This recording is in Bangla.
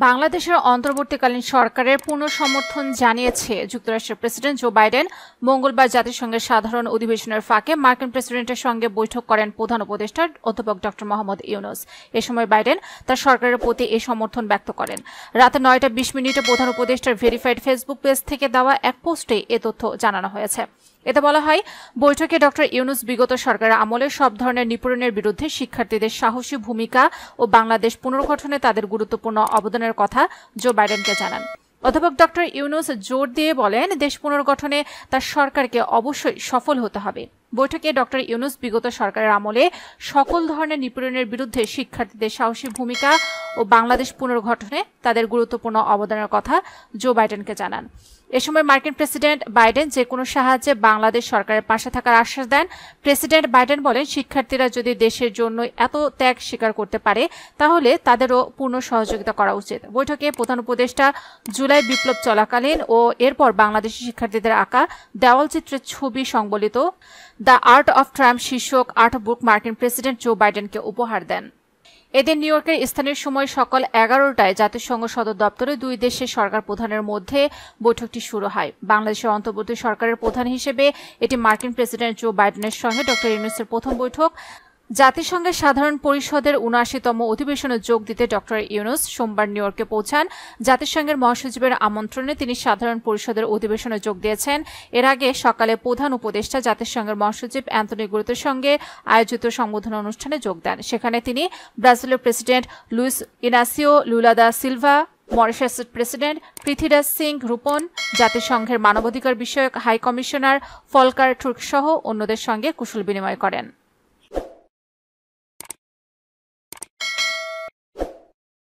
বাংলাদেশের অন্তর্বর্তীকালীন সরকারের পূর্ণ সমর্থন জানিয়েছে যুক্তরাষ্ট্রের প্রেসিডেন্ট জো বাইডেন। মঙ্গলবার জাতিসংঘের সাধারণ অধিবেশনের ফাঁকে মার্কিন প্রেসিডেন্টের সঙ্গে বৈঠক করেন প্রধান উপদেষ্টা অধ্যাপক ড. মোহাম্মদ ইউনূস। এ সময় বাইডেন তার সরকারের প্রতি এই সমর্থন ব্যক্ত করেন। রাত 9:20 প্রধান উপদেষ্টার ভেরিফাইড ফেসবুক পেজ থেকে দেওয়া এক পোস্টে এ তথ্য জানানো হয়েছে। এতে বলা হয়, বৈঠকে ড. ইউনূস বিগত সরকারের আমলে সব ধরনের নিপীড়নের বিরুদ্ধে শিক্ষার্থীদের সাহসী ভূমিকা ও বাংলাদেশ পুনর্গঠনে তাদের গুরুত্বপূর্ণ অবদানের কথা জো বাইডেনকে জানান। অধ্যাপক ড. ইউনূস জোর দিয়ে বলেন, দেশ পুনর্গঠনে তার সরকারকে অবশ্যই সফল হতে হবে। বৈঠকে ড. ইউনূস বিগত সরকারের আমলে সকল ধরনের নিপীড়নের বিরুদ্ধে শিক্ষার্থীদের সাহসী ভূমিকা ও বাংলাদেশ পুনর্গঠনে তাদের গুরুত্বপূর্ণ অবদানের কথা জো বাইডেনকে জানান। এ সময় মার্কিন প্রেসিডেন্ট বাইডেন যে কোনো সাহায্যে বাংলাদেশ সরকারের পাশে থাকার আশ্বাস দেন। প্রেসিডেন্ট বাইডেন বলেন, শিক্ষার্থীরা যদি দেশের জন্য এত ত্যাগ স্বীকার করতে পারে তাহলে তাদেরও পূর্ণ সহযোগিতা করা উচিত। বৈঠকে প্রধান উপদেষ্টা জুলাই বিপ্লব চলাকালীন ও এরপর বাংলাদেশি শিক্ষার্থীদের আঁকা দেওয়ালচিত্রের ছবি সংবলিত দ্য আর্ট অফ ট্রায়াম্ফ শীর্ষক আর্ট বুক মার্কিন প্রেসিডেন্ট জো বাইডেনকে উপহার দেন। এদিন নিউ ইয়র্কের স্থানীয় সময় সকাল 11টায় জাতিসংঘ সদর দপ্তরে দুই দেশের সরকার প্রধানের মধ্যে বৈঠকটি শুরু হয়। বাংলাদেশের অন্তর্বর্তী সরকারের প্রধান হিসেবে এটি মার্কিন প্রেসিডেন্ট জো বাইডেনের সঙ্গে ড. ইউনূসের প্রথম বৈঠক। জাতিসংঘের সাধারণ পরিষদের ৭৯তম অধিবেশনে যোগ দিতে ড. ইউনূস সোমবার নিউ ইয়র্কে পৌঁছান। জাতিসংঘের মহাসচিবের আমন্ত্রণে তিনি সাধারণ পরিষদের অধিবেশনে যোগ দিয়েছেন। এর আগে সকালে প্রধান উপদেষ্টা জাতিসংঘের মহাসচিব অ্যান্তোনিও গুতেরেসের সঙ্গে আয়োজিত সংবর্ধনা অনুষ্ঠানে যোগ দেন। সেখানে তিনি ব্রাজিলের president Luiz Inacio Lula da Silva, মরিশাসের প্রেসিডেন্ট পৃথ্বীরাজ সিং রূপন, জাতিসংঘের মানবাধিকার বিষয়ক হাই কমিশনার ফলকার টুর্ক সহ অন্যদের সঙ্গে কুশল বিনিময় করেন।